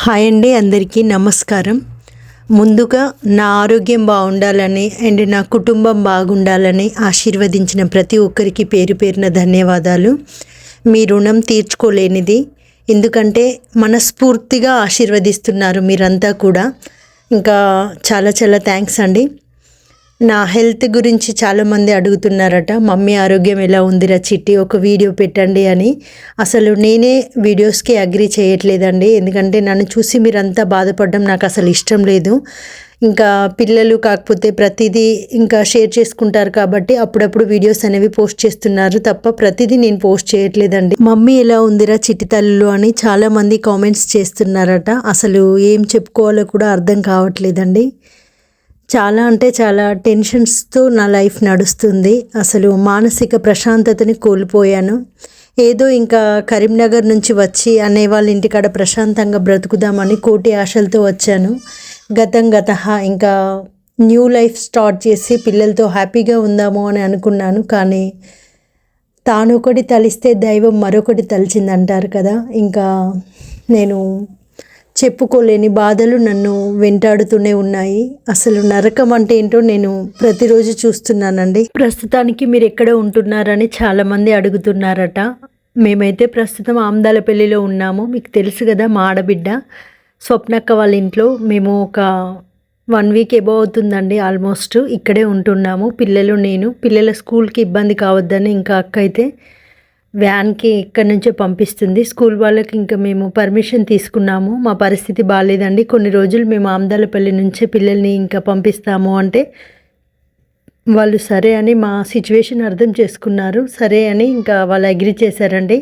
Hi అండి, అందరికీ నమస్కారం. ముందుగా నా ఆరోగ్యం బాగుండాలని అండ్ నా కుటుంబం బాగుండాలని ఆశీర్వదించిన ప్రతి ఒక్కరికి పేరు పేరున ధన్యవాదాలు. మీ రుణం తీర్చుకోలేనిది, ఎందుకంటే మనస్ఫూర్తిగా ఆశీర్వదిస్తున్నారు మీరంతా కూడా. ఇంకా చాలా చాలా థ్యాంక్స్ అండి. నా హెల్త్ గురించి చాలామంది అడుగుతున్నారట, మమ్మీ ఆరోగ్యం ఎలా ఉందిరా చిట్టి, ఒక వీడియో పెట్టండి అని. అసలు నేనే వీడియోస్కి అగ్రీ చేయట్లేదండి, ఎందుకంటే నన్ను చూసి మీరంతా బాధపడడం నాకు అసలు ఇష్టం లేదు. ఇంకా పిల్లలు కాకపోతే ప్రతిదీ ఇంకా షేర్ చేసుకుంటారు కాబట్టి అప్పుడప్పుడు వీడియోస్ అనేవి పోస్ట్ చేస్తున్నారు తప్ప ప్రతిదీ నేను పోస్ట్ చేయట్లేదండి. మమ్మీ ఎలా ఉందిరా చిట్టి తల్లులు అని చాలామంది కామెంట్స్ చేస్తున్నారట. అసలు ఏం చెప్పుకోవాలో కూడా అర్థం కావట్లేదండి. చాలా అంటే చాలా టెన్షన్స్తో నా లైఫ్ నడుస్తుంది. అసలు మానసిక ప్రశాంతతని కోల్పోయాను. ఏదో ఇంకా కరీంనగర్ నుంచి వచ్చి అనే వాళ్ళ ఇంటికాడ ప్రశాంతంగా బ్రతుకుదామని కోటి ఆశలతో వచ్చాను. గతః ఇంకా న్యూ లైఫ్ స్టార్ట్ చేసి పిల్లలతో హ్యాపీగా ఉందాము అని అనుకున్నాను. కానీ తానొకటి తలిస్తే దైవం మరొకటి తలిచిందంటారు కదా. ఇంకా నేను చెప్పుకోలేని బాధలు నన్ను వెంటాడుతూనే ఉన్నాయి. అసలు నరకం అంటే ఏంటో నేను ప్రతిరోజు చూస్తున్నానండి. ప్రస్తుతానికి మీరు ఎక్కడ ఉంటున్నారని చాలామంది అడుగుతున్నారట. మేమైతే ప్రస్తుతం ఆమ్దాలపల్లిలో ఉన్నాము. మీకు తెలుసు కదా, మా ఆడబిడ్డ స్వప్నక్క వాళ్ళ ఇంట్లో మేము ఒక 1 వీక్ ఎబో అవుతుందండి ఆల్మోస్ట్. ఇక్కడే ఉంటున్నాము, పిల్లలు నేను. పిల్లల స్కూల్కి ఇబ్బంది కావద్దని ఇంకా అక్క అయితే వ్యాన్కి ఇక్కడి నుంచే పంపిస్తుంది. స్కూల్ వాళ్ళకి ఇంకా మేము పర్మిషన్ తీసుకున్నాము. మా పరిస్థితి బాగాలేదండి, కొన్ని రోజులు మేము ఆమ్దాలపల్లి నుంచే పిల్లల్ని ఇంకా పంపిస్తాము అంటే వాళ్ళు సరే అని మా సిచ్యువేషన్ అర్థం చేసుకున్నారు. సరే అని ఇంకా వాళ్ళు అగ్రీ చేశారండి.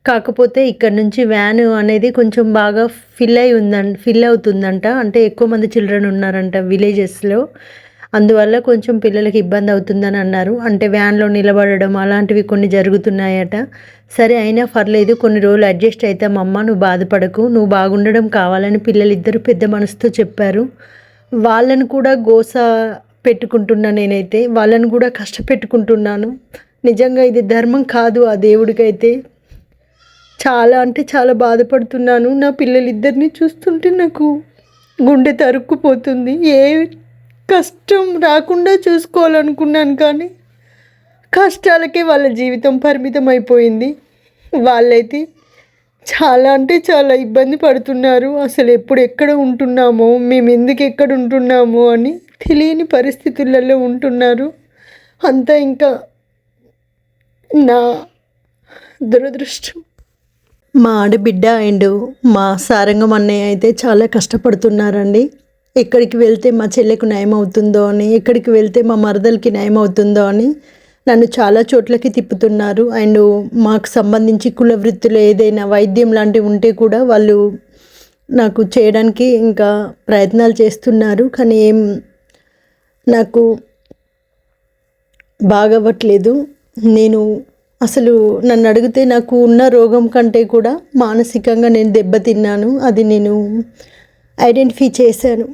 కాకపోతే ఇక్కడ నుంచి వ్యాన్ అనేది కొంచెం బాగా ఫిల్ అవుతుందంట. అంటే ఎక్కువ మంది చిల్డ్రన్ ఉన్నారంట విలేజెస్లో, అందువల్ల కొంచెం పిల్లలకి ఇబ్బంది అవుతుందని అన్నారు. అంటే వ్యాన్లో నిలబడడం అలాంటివి కొన్ని జరుగుతున్నాయట. సరే అయినా పర్లేదు, కొన్ని రోజులు అడ్జస్ట్ అవుతామమ్మ, నువ్వు బాధపడకు, నువ్వు బాగుండడం కావాలని పిల్లలిద్దరూ పెద్ద మనసుతో చెప్పారు. వాళ్ళను కూడా గోస పెట్టుకుంటున్నా నేనైతే, వాళ్ళను కూడా కష్టపెట్టుకుంటున్నాను. నిజంగా ఇది ధర్మం కాదు ఆ దేవుడికైతే. చాలా అంటే చాలా బాధపడుతున్నాను. నా పిల్లలిద్దరిని చూస్తుంటే నాకు గుండె తరుక్కుపోతుంది. ఏ కష్టం రాకుండా చూసుకోవాలనుకున్నాను, కానీ కష్టాలకే వాళ్ళ జీవితం పరిమితం అయిపోయింది. వాళ్ళైతే చాలా అంటే చాలా ఇబ్బంది పడుతున్నారు. అసలు ఎప్పుడు ఎక్కడ ఉంటున్నామో, మేము ఎందుకు ఎక్కడ ఉంటున్నామో అని తెలియని పరిస్థితులలో ఉంటున్నారు. అంతా ఇంకా నా దురదృష్టం. మా ఆడబిడ్డ అండ్ మా సారంగం అన్నయ్య అయితే చాలా కష్టపడుతున్నారండి. ఎక్కడికి వెళ్తే మా చెల్లెకు న్యాయం అవుతుందో అని, ఎక్కడికి వెళ్తే మా మరదలకి న్యాయం అవుతుందో అని నన్ను చాలా చోట్లకి తిప్పుతున్నారు. అండ్ మాకు సంబంధించి కుల వృత్తులు ఏదైనా వైద్యం లాంటివి ఉంటే కూడా వాళ్ళు నాకు చేయడానికి ఇంకా ప్రయత్నాలు చేస్తున్నారు. కానీ ఏం నాకు బాగవ్వట్లేదు. నేను అసలు నన్ను అడిగితే నాకు ఉన్న రోగం కంటే కూడా మానసికంగా నేను దెబ్బతిన్నాను. అది నేను ఐడెంటిఫై చేశాను,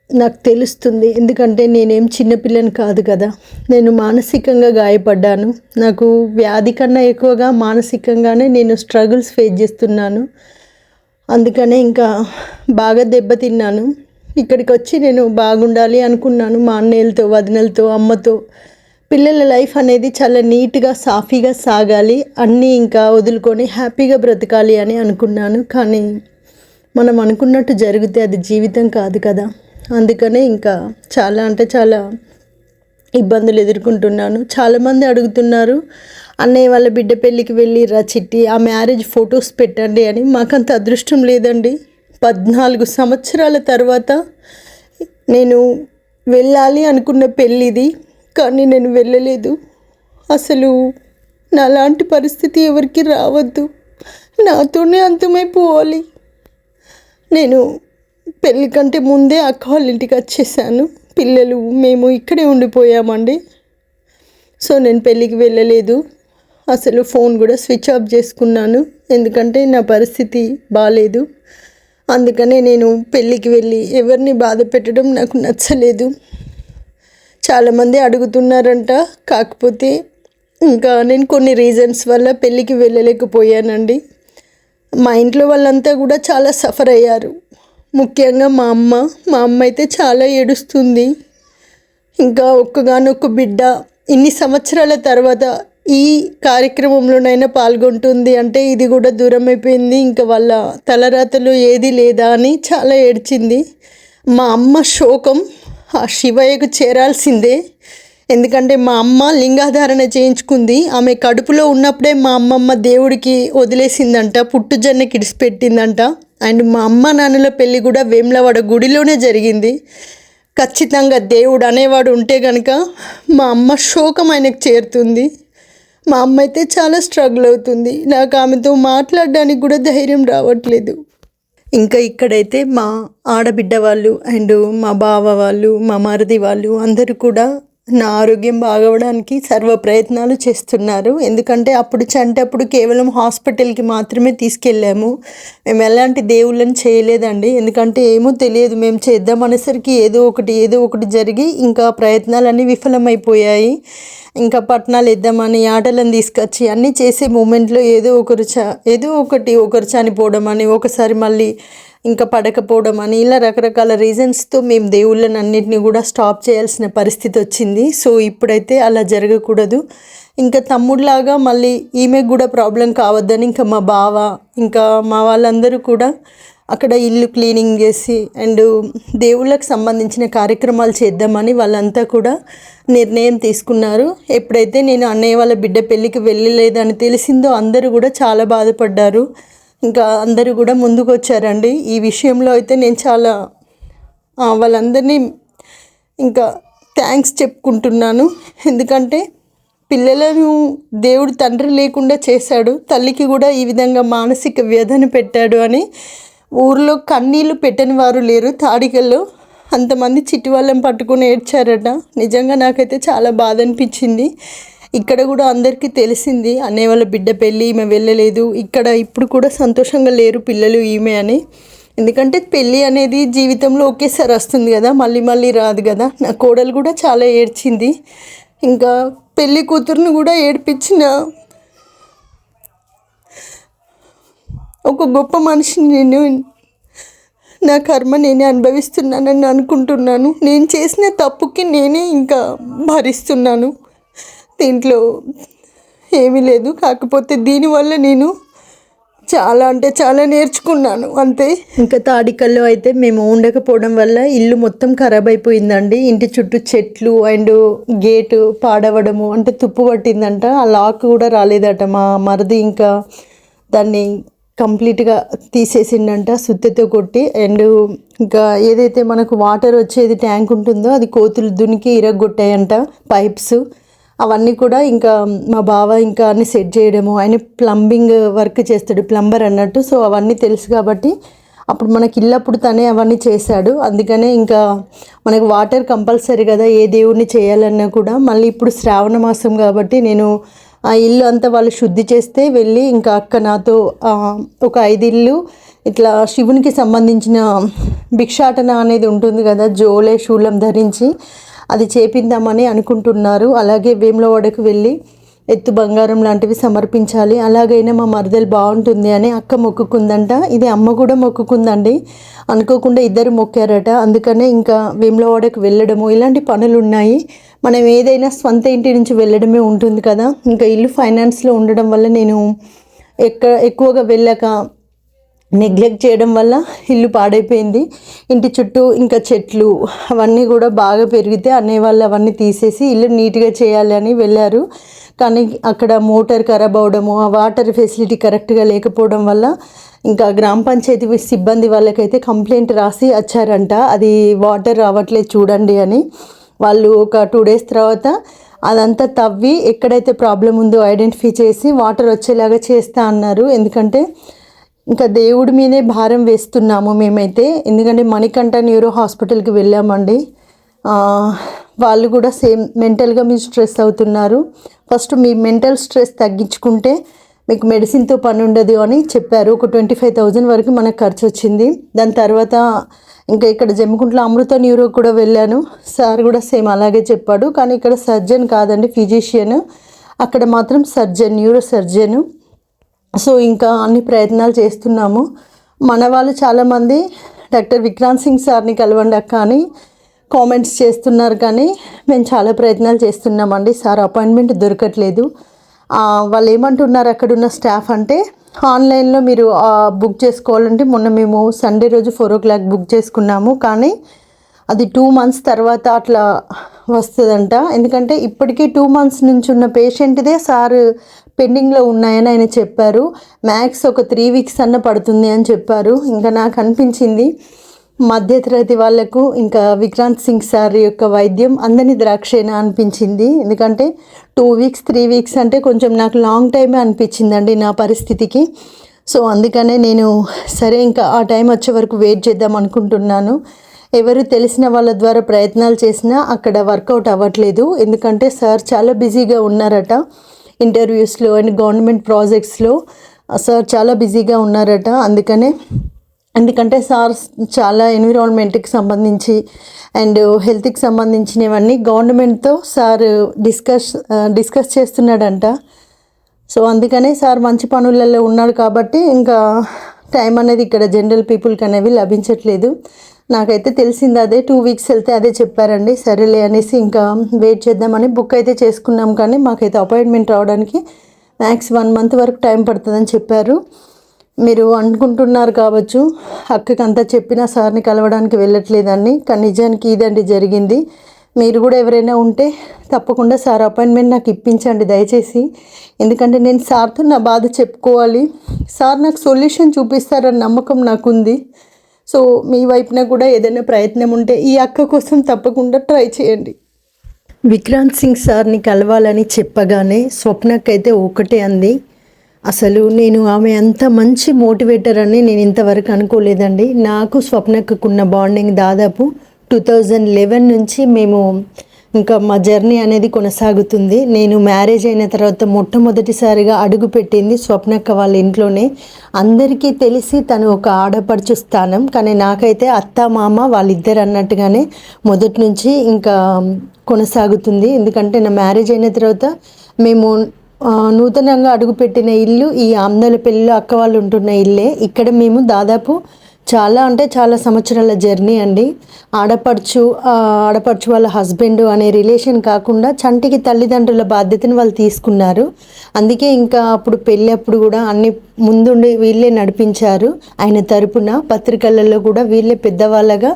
నాకు తెలుస్తుంది. ఎందుకంటే నేనేం చిన్నపిల్లని కాదు కదా. నేను మానసికంగా గాయపడ్డాను. నాకు వ్యాధి కన్నా ఎక్కువగా మానసికంగానే నేను స్ట్రగుల్స్ ఫేస్ చేస్తున్నాను. అందుకనే ఇంకా బాగా దెబ్బతిన్నాను. ఇక్కడికి వచ్చి నేను బాగుండాలి అనుకున్నాను. మా అన్నయ్యలతో, వదినలతో, అమ్మతో పిల్లల లైఫ్ అనేది చాలా నీట్గా సాఫీగా సాగాలి, అన్నీ ఇంకా వదులుకొని హ్యాపీగా బ్రతకాలి అని అనుకున్నాను. కానీ మనం అనుకున్నట్టు జరిగితే అది జీవితం కాదు కదా. అందుకనే ఇంకా చాలా అంటే చాలా ఇబ్బందులు ఎదుర్కొంటున్నాను. చాలామంది అడుగుతున్నారు, అన్నయ్య వాళ్ళ బిడ్డ పెళ్ళికి వెళ్ళి రా చిట్టి, ఆ మ్యారేజ్ ఫొటోస్ పెట్టండి అని. మాకంత అదృష్టం లేదండి. 14 సంవత్సరాల తర్వాత నేను వెళ్ళాలి అనుకున్న పెళ్ళిది, కానీ నేను వెళ్ళలేదు. అసలు నాలాంటి పరిస్థితి ఎవరికి రావద్దు, నాతోనే అంతమైపోవాలి. నేను పెళ్ళి కంటే ముందే అక్క వాళ్ళ ఇంటికి వచ్చేసాను. పిల్లలు మేము ఇక్కడే ఉండిపోయామండి. సో నేను పెళ్ళికి వెళ్ళలేదు. అసలు ఫోన్ కూడా స్విచ్ ఆఫ్ చేసుకున్నాను, ఎందుకంటే నా పరిస్థితి బాగాలేదు. అందుకనే నేను పెళ్ళికి వెళ్ళి ఎవరిని బాధ పెట్టడం నాకు నచ్చలేదు. చాలామంది అడుగుతున్నారంట, కాకపోతే ఇంకా నేను కొన్ని రీజన్స్ వల్ల పెళ్ళికి వెళ్ళలేకపోయానండి. మా ఇంట్లో వాళ్ళంతా కూడా చాలా సఫర్ అయ్యారు. ముఖ్యంగా మా అమ్మ అయితే చాలా ఏడుస్తుంది. ఇంకా ఒక్కగానొక్క బిడ్డ ఇన్ని సంవత్సరాల తర్వాత ఈ కార్యక్రమంలోనైనా పాల్గొంటుంది అంటే ఇది కూడా దూరం అయిపోయింది, ఇంకా వాళ్ళ తలరాతలు ఏది లేదా అని చాలా ఏడ్చింది. మా అమ్మ శోకం ఆ శివయ్యకు చేరాల్సిందే. ఎందుకంటే మా అమ్మ లింగాధారణ చేయించుకుంది. ఆమె కడుపులో ఉన్నప్పుడే మా అమ్మమ్మ దేవుడికి వదిలేసిందంట, పుట్టుజన్నకి ఇడిచిపెట్టిందంట. అండ్ మా అమ్మ నాన్నల పెళ్ళి కూడా వేములవాడ గుడిలోనే జరిగింది. ఖచ్చితంగా దేవుడు అనేవాడు ఉంటే కనుక మా అమ్మ శోకం ఆయనకు చేరుతుంది. మా అమ్మ అయితే చాలా స్ట్రగుల్ అవుతుంది. నాకు ఆమెతో మాట్లాడడానికి కూడా ధైర్యం రావట్లేదు. ఇంకా ఇక్కడైతే మా ఆడబిడ్డ వాళ్ళు అండ్ మా బావ వాళ్ళు, మా మరిది వాళ్ళు అందరూ కూడా నా ఆరోగ్యం బాగవడానికి సర్వ ప్రయత్నాలు చేస్తున్నారు. ఎందుకంటే అప్పుడు చంటప్పుడు కేవలం హాస్పిటల్కి మాత్రమే తీసుకెళ్ళాము. మేము ఎలాంటి దేవుళ్ళని చేయలేదండి. ఎందుకంటే ఏమో తెలియదు, మేము చేద్దాం అనేసరికి ఏదో ఒకటి జరిగి ఇంకా ప్రయత్నాలన్నీ విఫలమైపోయాయి. ఇంకా పట్నాలు ఇద్దామని ఆటలను తీసుకొచ్చి అన్నీ చేసే మూమెంట్లో ఒకరు చనిపోవడం అని, ఒకసారి మళ్ళీ ఇంకా పడకపోవడం అని, ఇలా రకరకాల రీజన్స్తో మేము దేవుళ్ళని అన్నింటినీ కూడా స్టాప్ చేయాల్సిన పరిస్థితి వచ్చింది. సో ఇప్పుడైతే అలా జరగకూడదు. ఇంకా తమ్ముడిలాగా మళ్ళీ ఈమెకు కూడా ప్రాబ్లం కావద్దని ఇంకా మా బావ ఇంకా మా వాళ్ళందరూ కూడా అక్కడ ఇల్లు క్లీనింగ్ చేసి అండ్ దేవుళ్ళకి సంబంధించిన కార్యక్రమాలు చేద్దామని వాళ్ళంతా కూడా నిర్ణయం తీసుకున్నారు. ఎప్పుడైతే నేను అన్నయ్య వాళ్ళ బిడ్డ పెళ్ళికి వెళ్ళలేదని తెలిసిందో అందరూ కూడా చాలా బాధపడ్డారు. ఇంకా అందరూ కూడా ముందుకు వచ్చారండి. ఈ విషయంలో అయితే నేను చాలా వాళ్ళందరినీ ఇంకా థ్యాంక్స్ చెప్పుకుంటున్నాను. ఎందుకంటే పిల్లలను దేవుడు తండ్రి లేకుండా చేశాడు, తల్లికి కూడా ఈ విధంగా మానసిక వ్యధను పెట్టాడు అని ఊర్లో కన్నీళ్ళు పెట్టని వారు లేరు. తాడికల్లో అంతమంది చిట్టి వాళ్ళని పట్టుకుని ఏడ్చారట. నిజంగా నాకైతే చాలా బాధ అనిపించింది. ఇక్కడ కూడా అందరికీ తెలిసింది అన్నయ్య వాళ్ళ బిడ్డ పెళ్ళి ఈమె వెళ్ళలేదు, ఇక్కడ ఇప్పుడు కూడా సంతోషంగా లేరు పిల్లలు ఈమె అని. ఎందుకంటే పెళ్ళి అనేది జీవితంలో ఒకేసారి వస్తుంది కదా, మళ్ళీ మళ్ళీ రాదు కదా. నా కోడలు కూడా చాలా ఏడ్చింది. ఇంకా పెళ్ళి కూతురుని కూడా ఏడిపించిన ఒక గొప్ప మనిషిని నేను, నా కర్మ నేనే అనుభవిస్తున్నానని అనుకుంటున్నాను. నేను చేసిన తప్పుకి నేనే ఇంకా భరిస్తున్నాను. దీంట్లో ఏమీ లేదు. కాకపోతే దీనివల్ల నేను చాలా అంటే చాలా నేర్చుకున్నాను అంతే. ఇంకా తాడికల్లో అయితే మేము ఉండకపోవడం వల్ల ఇల్లు మొత్తం ఖరాబ్ అయిపోయిందండి. ఇంటి చుట్టూ చెట్లు అండ్ గేటు పాడవడము, అంటే తుప్పు పట్టిందంట. ఆ లాక్ కూడా రాలేదట. మా మరిది ఇంకా దాన్ని కంప్లీట్గా తీసేసిండంట సుత్తెతో కొట్టి. అండ్ ఇంకా ఏదైతే మనకు వాటర్ వచ్చేది ట్యాంక్ ఉంటుందో అది కోతులు దునికి ఇరగొట్టాయంట పైప్స్. అవన్నీ కూడా ఇంకా మా బావ ఇంకా అన్ని సెట్ చేయడము, ఆయన ప్లంబింగ్ వర్క్ చేస్తాడు, ప్లంబర్ అన్నట్టు. సో అవన్నీ తెలుసు కాబట్టి అప్పుడు మనకి ఇల్లప్పుడు తనే అవన్నీ చేశాడు. అందుకనే ఇంకా మనకు వాటర్ కంపల్సరీ కదా ఏ దేవుడిని చేయాలన్నా కూడా. మళ్ళీ ఇప్పుడు శ్రావణ మాసం కాబట్టి నేను ఆ ఇల్లు అంతా వాళ్ళు శుద్ధి చేస్తే వెళ్ళి ఇంకా అక్క నాతో ఒక 5 ఇల్లు ఇట్లా శివునికి సంబంధించిన భిక్షాటన అనేది ఉంటుంది కదా, జోలే శూలం ధరించి అది చేపిద్దామని అనుకుంటున్నారు. అలాగే వేములవాడకు వెళ్ళి ఎత్తు బంగారం లాంటివి సమర్పించాలి, అలాగైనా మా మరదలు బాగుంటుంది అని అక్క మొక్కుకుందంట. ఇది అమ్మ కూడా మొక్కుకుందండి. అనుకోకుండా ఇద్దరు మొక్కారట. అందుకనే ఇంకా వేములవాడకు వెళ్ళడము ఇలాంటి పనులు ఉన్నాయి. మనం ఏదైనా స్వంత ఇంటి నుంచి వెళ్ళడమే ఉంటుంది కదా. ఇంకా ఇల్లు ఫైనాన్స్లో ఉండడం వల్ల నేను ఎక్కువగా వెళ్ళాక నెగ్లెక్ట్ చేయడం వల్ల ఇల్లు పాడైపోయింది. ఇంటి చుట్టూ ఇంకా చెట్లు అవన్నీ కూడా బాగా పెరిగితే అన్నయ్య వాళ్ళు అవన్నీ తీసేసి ఇల్లు నీట్గా చేయాలి అని వెళ్ళారు. కానీ అక్కడ మోటార్ ఖరాబ్ అవడము, ఆ వాటర్ ఫెసిలిటీ కరెక్ట్గా లేకపోవడం వల్ల ఇంకా గ్రామ పంచాయతీ సిబ్బంది వాళ్ళకైతే కంప్లైంట్ రాసి వచ్చారంట, అది వాటర్ రావట్లేదు చూడండి అని. వాళ్ళు ఒక 2 days తర్వాత అదంతా తవ్వి ఎక్కడైతే ప్రాబ్లం ఉందో ఐడెంటిఫై చేసి వాటర్ వచ్చేలాగా చేస్తా అన్నారు. ఎందుకంటే ఇంకా దేవుడి మీదే భారం వేస్తున్నాము మేమైతే. ఎందుకంటే మణికంఠ న్యూరో హాస్పిటల్కి వెళ్ళామండి. వాళ్ళు కూడా సేమ్ మెంటల్గా మీరు స్ట్రెస్ అవుతున్నారు, ఫస్ట్ మీ మెంటల్ స్ట్రెస్ తగ్గించుకుంటే మీకు మెడిసిన్తో పని ఉండదు అని చెప్పారు. ఒక 25,000 వరకు మనకు ఖర్చు వచ్చింది. దాని తర్వాత ఇంకా ఇక్కడ జమ్మికుంటలో అమృత న్యూరో కూడా వెళ్ళాను. సార్ కూడా సేమ్ అలాగే చెప్పాడు. కానీ ఇక్కడ సర్జన్ కాదండి, ఫిజిషియన్. అక్కడ మాత్రం సర్జన్, న్యూరో సర్జను. సో ఇంకా అన్ని ప్రయత్నాలు చేస్తున్నాము. మన వాళ్ళు చాలామంది డాక్టర్ విక్రాంత్ సింగ్ సార్ని కలవండి అక్క అని కామెంట్స్ చేస్తున్నారు, కానీ మేము చాలా ప్రయత్నాలు చేస్తున్నామండి. సార్ అపాయింట్మెంట్ దొరకట్లేదు. వాళ్ళు ఏమంటున్నారు అక్కడున్న స్టాఫ్ అంటే, ఆన్లైన్లో మీరు బుక్ చేసుకోవాలంటే మొన్న మేము సండే రోజు 4 o'clock బుక్ చేసుకున్నాము, కానీ అది 2 months తర్వాత అట్లా వస్తుందంట. ఎందుకంటే ఇప్పటికీ 2 months నుంచి ఉన్న పేషెంట్దే సార్ పెండింగ్లో ఉన్నాయని ఆయన చెప్పారు. మ్యాక్స్ ఒక 3 weeks అన్న పడుతుంది అని చెప్పారు. ఇంకా నాకు అనిపించింది మధ్యతరగతి వాళ్లకు ఇంకా విక్రాంత్ సింగ్ సార్ యొక్క వైద్యం అందని ద్రాక్షేనా అనిపించింది. ఎందుకంటే 2 weeks 3 weeks అంటే కొంచెం నాకు లాంగ్ టైమే అనిపించిందండి నా పరిస్థితికి. సో అందుకనే నేను సరే ఇంకా ఆ టైం వచ్చే వరకు వెయిట్ చేద్దాం అనుకుంటున్నాను. ఎవరు తెలిసిన వాళ్ళ ద్వారా ప్రయత్నాలు చేసినా అక్కడ వర్కౌట్ అవ్వట్లేదు. ఎందుకంటే సార్ చాలా బిజీగా ఉన్నారట, ఇంటర్వ్యూస్లో అండ్ గవర్నమెంట్ ప్రాజెక్ట్స్లో సార్ చాలా బిజీగా ఉన్నారట. ఎందుకంటే సార్ చాలా ఎన్విరాన్మెంట్కి సంబంధించి అండ్ హెల్త్కి సంబంధించినవన్నీ గవర్నమెంట్తో సార్ డిస్కస్ చేస్తున్నాడంట. సో అందుకనే సార్ మంచి పనులలో ఉన్నాడు కాబట్టి ఇంకా టైం అనేది ఇక్కడ జనరల్ పీపుల్కి అనేవి లభించట్లేదు. నాకైతే తెలిసింది అదే, 2 weeks వెళ్తే అదే చెప్పారండి. సరేలే అనేసి ఇంకా వెయిట్ చేద్దామని బుక్ అయితే చేసుకున్నాం, కానీ మాకైతే అపాయింట్మెంట్ రావడానికి మ్యాక్స్ 1 month వరకు టైం పడుతుందని చెప్పారు. మీరు అనుకుంటున్నారు కావచ్చు అక్కకి అంతా చెప్పినా సార్ని కలవడానికి వెళ్ళట్లేదని, కానీ నిజానికి ఇదండి జరిగింది. మీరు కూడా ఎవరైనా ఉంటే తప్పకుండా సార్ అపాయింట్మెంట్ నాకు ఇప్పించండి దయచేసి. ఎందుకంటే నేను సార్తో నా బాధ చెప్పుకోవాలి, సార్ నాకు సొల్యూషన్ చూపిస్తారని నమ్మకం నాకుంది. సో మీ వైపున కూడా ఏదైనా ప్రయత్నం ఉంటే ఈ అక్క కోసం తప్పకుండా ట్రై చేయండి. విక్రాంత్ సింగ్ సార్ని కలవాలని చెప్పగానే స్వప్నకైతే ఒకటే అంది, అసలు నేను ఆమె అంత మంచి మోటివేటర్ అని నేను ఇంతవరకు అనుకోలేదండి. నాకు స్వప్నకున్న బాండింగ్ దాదాపు 2011 నుంచి మేము ఇంకా మా జర్నీ అనేది కొనసాగుతుంది. నేను మ్యారేజ్ అయిన తర్వాత మొట్టమొదటిసారిగా అడుగు పెట్టింది స్వప్నక్క వాళ్ళ ఇంట్లోనే. అందరికీ తెలిసి తను ఒక ఆడపడుచు స్థానం, కానీ నాకైతే అత్త మామ వాళ్ళిద్దరు అన్నట్టుగానే మొదటి నుంచి ఇంకా కొనసాగుతుంది. ఎందుకంటే నా మ్యారేజ్ అయిన తర్వాత మేము నూతనంగా అడుగుపెట్టిన ఇల్లు ఈ ఆమ్దలపల్లిలో అక్క వాళ్ళు ఉంటున్న ఇల్లే. ఇక్కడ మేము దాదాపు చాలా సంవత్సరాల జర్నీ అండి. ఆడపడుచు వాళ్ళ హస్బెండ్ అనే రిలేషన్ కాకుండా చంటికి తల్లిదండ్రుల బాధ్యతను వాళ్ళు తీసుకున్నారు. అందుకే ఇంకా అప్పుడు పెళ్ళి అప్పుడు కూడా అన్ని ముందుండి వీళ్ళే నడిపించారు. ఆయన తరపున పత్రికలలో కూడా వీళ్ళే పెద్దవాళ్ళగా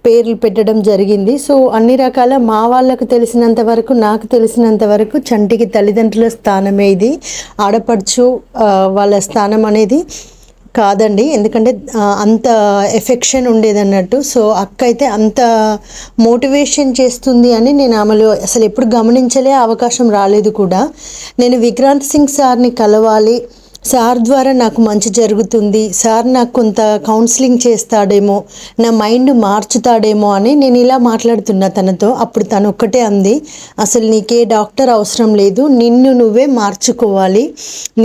పేర్లు పెట్టడం జరిగింది. సో అన్ని రకాల మా వాళ్ళకు తెలిసినంత వరకు, నాకు తెలిసినంత వరకు చంటికి తల్లిదండ్రుల స్థానమే ఇది. ఆడపడుచు వాళ్ళ స్థానం అనేది కాదండి. ఎందుకంటే అంత ఎఫెక్షన్ ఉండేది అన్నట్టు. సో అక్క అయితే అంత మోటివేషన్ చేస్తుంది అని నేను ఆమెలో అసలు ఎప్పుడు గమనించలే, అవకాశం రాలేదు కూడా. నేను విక్రాంత్ సింగ్ సార్ని కలవాలి, సార్ ద్వారా నాకు మంచి జరుగుతుంది, సార్ నాకు కొంత కౌన్సిలింగ్ చేస్తాడేమో, నా మైండ్ మార్చుతాడేమో అని నేను ఇలా మాట్లాడుతున్నా తనతో. అప్పుడు తను ఒక్కటే అంది, అసలు నీకే డాక్టర్ అవసరం లేదు, నిన్ను నువ్వే మార్చుకోవాలి.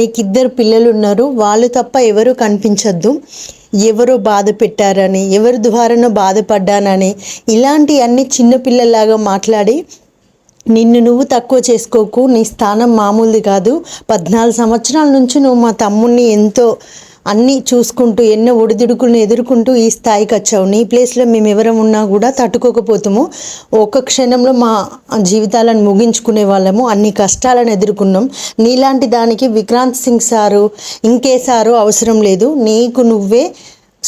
నీకు 2 పిల్లలు ఉన్నారు, వాళ్ళు తప్ప ఎవరు కనిపించద్దు, ఎవరో బాధ పెట్టారని, ఎవరి ద్వారానో బాధపడ్డానని ఇలాంటి అన్ని చిన్నపిల్లలాగా మాట్లాడి నిన్ను నువ్వు తక్కువ చేసుకోకు, నీ స్థానం మామూలుది కాదు. 14 సంవత్సరాల నుంచి నువ్వు మా తమ్ముడిని ఎంతో అన్నీ చూసుకుంటూ ఎన్నో ఒడిదుడుకులను ఎదుర్కొంటూ ఈ స్థాయికి వచ్చావు. నీ ప్లేస్లో మేము ఎవరం ఉన్నా కూడా తట్టుకోకపోతాము, ఒక్క క్షణంలో మా జీవితాలను ముగించుకునే వాళ్ళము, అన్ని కష్టాలను ఎదుర్కొన్నాం. నీలాంటి దానికి విక్రాంత్ సింగ్ సారు ఇంకే సారు అవసరం లేదు, నీకు నువ్వే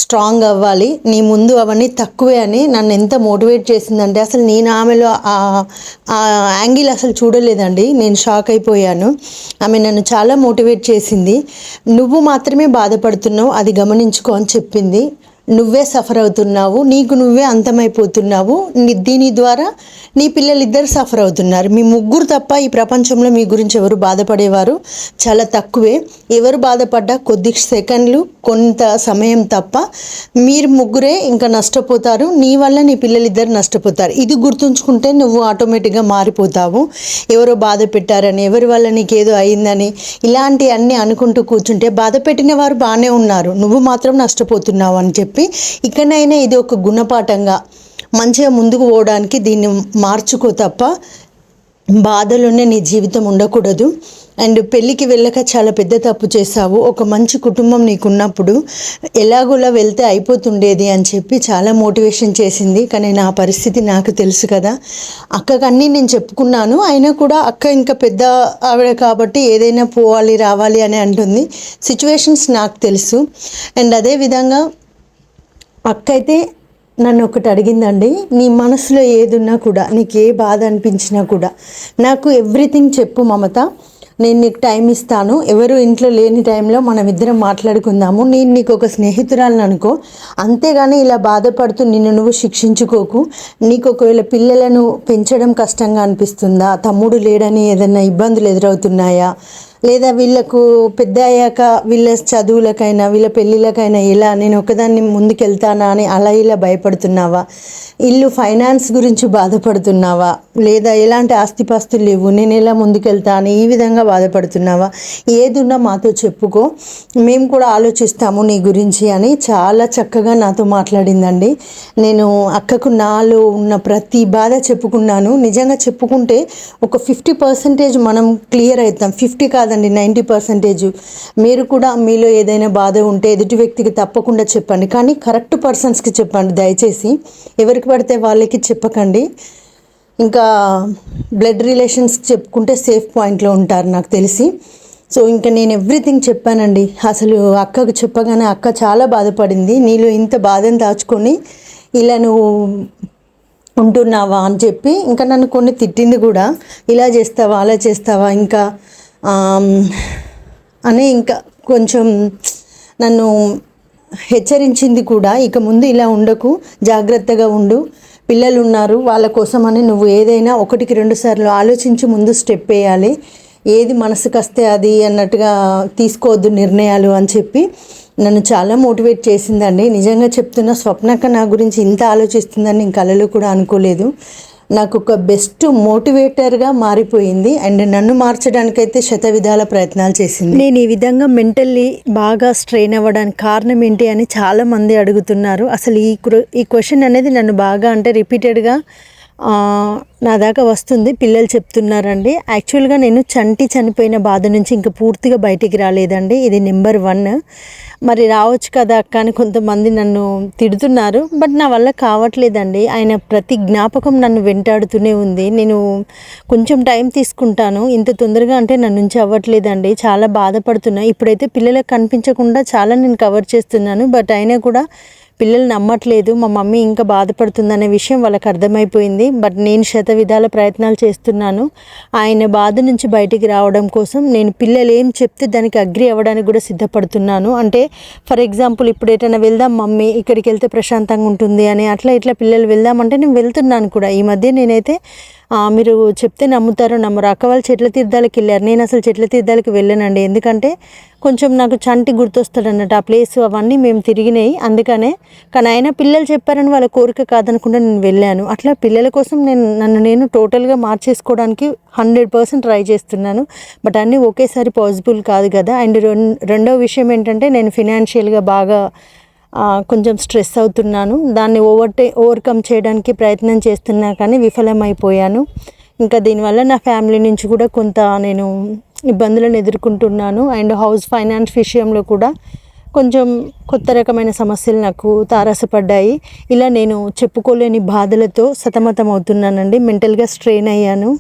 స్ట్రాంగ్ అవ్వాలి, నీ ముందు అవన్నీ తక్కువే అని నన్ను ఎంత మోటివేట్ చేసిందంటే అసలు నేను ఆమెలో ఆ యాంగిల్ అసలు చూడలేదండి. నేను షాక్ అయిపోయాను. ఆమె నన్ను చాలా మోటివేట్ చేసింది. నువ్వు మాత్రమే బాధపడుతున్నావు, అది గమనించుకో అని చెప్పింది. నువ్వే సఫర్ అవుతున్నావు, నీకు నువ్వే అంతమైపోతున్నావు, దీని ద్వారా నీ పిల్లలిద్దరు సఫర్ అవుతున్నారు. మీ ముగ్గురు తప్ప ఈ ప్రపంచంలో మీ గురించి ఎవరు బాధపడేవారు చాలా తక్కువే. ఎవరు బాధపడ్డా కొద్ది సెకండ్లు కొంత సమయం తప్ప మీరు ముగ్గురే ఇంకా నష్టపోతారు, నీ వల్ల నీ పిల్లలిద్దరు నష్టపోతారు. ఇది గుర్తుంచుకుంటే నువ్వు ఆటోమేటిక్గా మారిపోతావు. ఎవరో బాధ పెట్టారని, ఎవరి వల్ల నీకేదో అయిందని ఇలాంటి అన్నీ అనుకుంటూ కూర్చుంటే బాధ పెట్టిన వారు బాగానే ఉన్నారు, నువ్వు మాత్రం నష్టపోతున్నావు అని చెప్పి ఇకనైనా ఇది ఒక గుణపాఠంగా మంచిగా ముందుకు పోవడానికి దీన్ని మార్చుకో తప్ప బాధలోనే నీ జీవితం ఉండకూడదు. అండ్ పెళ్ళికి వెళ్ళక చాలా పెద్ద తప్పు చేశావు. ఒక మంచి కుటుంబం నీకున్నప్పుడు ఎలాగోలా వెళ్తే అయిపోతుండేది అని చెప్పి చాలా మోటివేషన్ చేసింది. కానీ నా పరిస్థితి నాకు తెలుసు కదా, అక్కకి అన్నీ నేను చెప్పుకున్నాను. అయినా కూడా అక్క ఇంకా పెద్ద ఆవిడ కాబట్టి ఏదైనా పోవాలి రావాలి అని అంటుంది. సిచ్యువేషన్స్ నాకు తెలుసు. అండ్ అదేవిధంగా అక్క అయితే నన్ను ఒకటి అడిగిందండి, నీ మనసులో ఏదున్నా కూడా, నీకు ఏ బాధ అనిపించినా కూడా నాకు ఎవ్రీథింగ్ చెప్పు మమత, నేను నీకు టైం ఇస్తాను. ఎవరు ఇంట్లో లేని టైంలో మనం ఇద్దరం మాట్లాడుకుందాము. నేను నీకు ఒక స్నేహితురాలను అనుకో, అంతేగాని ఇలా బాధపడుతూ నిన్ను నువ్వు శిక్షించుకోకు. నీకు ఒకవేళ పిల్లలను పెంచడం కష్టంగా అనిపిస్తుందా, తమ్ముడు లేడని ఏదైనా ఇబ్బందులు ఎదురవుతున్నాయా, లేదా వీళ్ళకు పెద్ద అయ్యాక వీళ్ళ చదువులకైనా వీళ్ళ పెళ్ళిళ్ళకైనా ఎలా నేను ఒకదాన్ని ముందుకెళ్తానా అని అలా ఇలా భయపడుతున్నావా, ఇల్లు ఫైనాన్స్ గురించి బాధపడుతున్నావా, లేదా ఎలాంటి ఆస్తిపాస్తులు లేవు నేను ఎలా ముందుకెళ్తా అని ఈ విధంగా బాధపడుతున్నావా, ఏదున్నా మాతో చెప్పుకో, మేము కూడా ఆలోచిస్తాము నీ గురించి అని చాలా చక్కగా నాతో మాట్లాడిందండి. నేను అక్కకు నాలో ఉన్న ప్రతి బాధ చెప్పుకున్నాను. నిజంగా చెప్పుకుంటే ఒక 50% మనం క్లియర్ అవుతాం. 50 కాదండి, 90%. మీరు కూడా మీలో ఏదైనా బాధ ఉంటే ఎదుటి వ్యక్తికి తప్పకుండా చెప్పండి, కానీ కరెక్ట్ పర్సన్స్కి చెప్పండి దయచేసి. ఎవరికి పడితే వాళ్ళకి చెప్పకండి. ఇంకా బ్లడ్ రిలేషన్స్ చెప్పుకుంటే సేఫ్ పాయింట్లో ఉంటారు నాకు తెలిసి. సో ఇంకా నేను ఎవ్రీథింగ్ చెప్పానండి. అసలు అక్కకు చెప్పగానే అక్క చాలా బాధపడింది. నీలో ఇంత బాధను దాచుకొని ఇలా నువ్వు ఉంటున్నావా అని చెప్పి ఇంకా నన్ను కొన్ని తిట్టింది కూడా, ఇలా చేస్తావా అలా చేస్తావా ఇంకా అని ఇంకా కొంచెం నన్ను హెచ్చరించింది కూడా. ఇక ముందు ఇలా ఉండకు, జాగ్రత్తగా ఉండు, పిల్లలు ఉన్నారు వాళ్ళ కోసమని నువ్వు ఏదైనా 1-2 సార్లు ఆలోచించి ముందు స్టెప్ వేయాలి. ఏది మనసుకు వస్తే అది అన్నట్టుగా తీసుకోవద్దు నిర్ణయాలు అని చెప్పి నన్ను చాలా మోటివేట్ చేసిందండి. నిజంగా చెప్తున్న, స్వప్నక్క నా గురించి ఇంత ఆలోచిస్తుందని నేను కలలో కూడా అనుకోలేదు. నాకు ఒక బెస్ట్ మోటివేటర్గా మారిపోయింది. అండ్ నన్ను మార్చడానికైతే శతవిధాల ప్రయత్నాలు చేసింది. నేను ఈ విధంగా మెంటల్లీ బాగా స్ట్రెయిన్ అవ్వడానికి కారణం ఏంటి అని చాలామంది అడుగుతున్నారు. అసలు ఈ క్వశ్చన్ అనేది నన్ను బాగా అంటే రిపీటెడ్గా నా దాకా వస్తుంది. పిల్లలు చెప్తున్నారండి. యాక్చువల్గా నేను చనిపోయిన బాధ నుంచి ఇంకా పూర్తిగా బయటికి రాలేదండి. ఇది నెంబర్ 1. మరి రావచ్చు కదా అక్క అని కొంతమంది నన్ను తిడుతున్నారు. బట్ నా వల్ల కావట్లేదండి. ఆయన ప్రతి జ్ఞాపకం నన్ను వెంటాడుతూనే ఉంది. నేను కొంచెం టైం తీసుకుంటాను, ఇంత తొందరగా అంటే నా నుంచి అవ్వట్లేదండి. చాలా బాధపడుతున్నా. ఇప్పుడైతే పిల్లలకు కనిపించకుండా చాలా నేను కవర్ చేస్తున్నాను. బట్ అయినా కూడా పిల్లలు నమ్మట్లేదు. మా మమ్మీ ఇంకా బాధపడుతుందనే విషయం వాళ్ళకి అర్థమైపోయింది. బట్ నేను శతవిధాల ప్రయత్నాలు చేస్తున్నాను ఆయన బాధ నుంచి బయటికి రావడం కోసం. నేను పిల్లలు ఏం చెప్తే దానికి అగ్రి అవ్వడానికి కూడా సిద్ధపడుతున్నాను. అంటే ఫర్ ఎగ్జాంపుల్ ఇప్పుడు ఎటైనా వెళ్దాం మమ్మీ, ఇక్కడికి వెళ్తే ప్రశాంతంగా ఉంటుంది అని అట్లా ఇట్లా పిల్లలు వెళ్దామంటే నేను వెళ్తున్నాను కూడా. ఈ మధ్య నేనైతే మీరు చెప్తే నమ్ముతారో నమ్మరు, అక్క వాళ్ళు చెట్ల తీర్థాలకు వెళ్ళారు. నేను అసలు చెట్ల తీర్థాలకు వెళ్ళానండి. ఎందుకంటే కొంచెం నాకు చంటి గుర్తొస్తాడు అన్నట్టు ఆ ప్లేస్, అవన్నీ మేము తిరిగినాయి అందుకనే. కానీ అయినా పిల్లలు చెప్పారని వాళ్ళ కోరిక కాదనకుండా నేను వెళ్ళాను. అట్లా పిల్లల కోసం నన్ను టోటల్గా మార్చేసుకోవడానికి 100% ట్రై చేస్తున్నాను. బట్ అన్నీ ఒకేసారి పాసిబుల్ కాదు కదా. అండ్ రెండో విషయం ఏంటంటే నేను ఫినాన్షియల్గా బాగా కొంచెం స్ట్రెస్ అవుతున్నాను. దాన్ని ఓవర్కమ్ చేయడానికి ప్రయత్నం చేస్తున్నా కానీ విఫలమైపోయాను. ఇంకా దీనివల్ల నా ఫ్యామిలీ నుంచి కూడా కొంత నేను ఇబ్బందులను ఎదుర్కొంటున్నాను. అండ్ హౌస్ ఫైనాన్స్ విషయంలో కూడా కొంచెం కొత్త రకమైన సమస్యలు నాకు తారసపడ్డాయి. ఇలా నేను చెప్పుకోలేని బాధలతో సతమతం అవుతున్నానండి. మెంటల్గా స్ట్రెయిన్ అయ్యాను.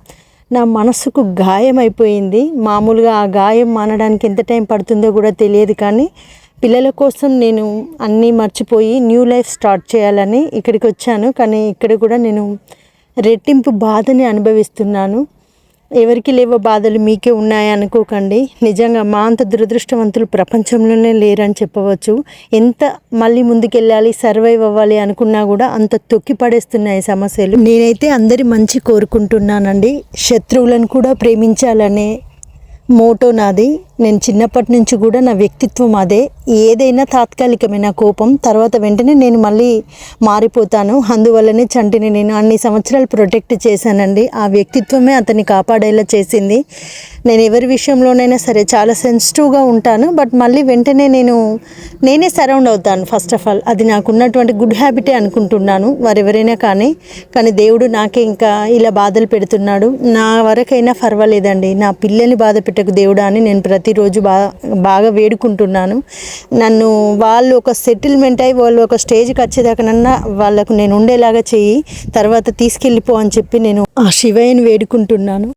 నా మనసుకు గాయం అయిపోయింది. మామూలుగా ఆ గాయం మానడానికి ఎంత టైం పడుతుందో కూడా తెలియదు. కానీ పిల్లల కోసం నేను అన్నీ మర్చిపోయి న్యూ లైఫ్ స్టార్ట్ చేయాలని ఇక్కడికి వచ్చాను. కానీ ఇక్కడ కూడా నేను రెట్టింపు బాధని అనుభవిస్తున్నాను. ఎవరికి లేవో బాధలు మీకే ఉన్నాయి అనుకోకండి. నిజంగా మా అంత దురదృష్టవంతులు ప్రపంచంలోనే లేరని చెప్పవచ్చు. ఎంత మళ్ళీ ముందుకెళ్ళాలి, సర్వైవ్ అవ్వాలి అనుకున్నా కూడా అంత తొక్కి పడేస్తున్నాయి సమస్యలు. నేనైతే అందరి మంచి కోరుకుంటున్నానండి. శత్రువులను కూడా ప్రేమించాలనే మోటో నాది. నేను చిన్నప్పటి నుంచి కూడా నా వ్యక్తిత్వం అదే. ఏదైనా తాత్కాలికమైన కోపం, తర్వాత వెంటనే నేను మళ్ళీ మారిపోతాను. అందువల్లనే చంటిని నేను అన్ని సంవత్సరాలు ప్రొటెక్ట్ చేశానండి. ఆ వ్యక్తిత్వమే అతన్ని కాపాడేలా చేసింది. నేను ఎవరి విషయంలోనైనా సరే చాలా సెన్సిటివ్గా ఉంటాను, బట్ మళ్ళీ వెంటనే నేనే సరౌండ్ అవుతాను. ఫస్ట్ ఆఫ్ ఆల్ అది నాకున్నటువంటి గుడ్ హ్యాబిటే అనుకుంటున్నాను, వారెవరైనా కానీ దేవుడు నాకే ఇంకా ఇలా బాధలు పెడుతున్నాడు. నా వరకైనా పర్వాలేదండి, నా పిల్లల్ని బాధ పెట్టకు దేవుడా అని నేను ప్రతిరోజు బాగా వేడుకుంటున్నాను. నన్ను వాళ్ళు ఒక సెటిల్మెంట్ అయ్యి వాళ్ళు ఒక స్టేజ్కి వచ్చేదాకానన్నా వాళ్ళకు నేను ఉండేలాగా చెయ్యి, తర్వాత తీసుకెళ్ళిపో అని చెప్పి నేను ఆ శివయ్యని వేడుకుంటున్నాను.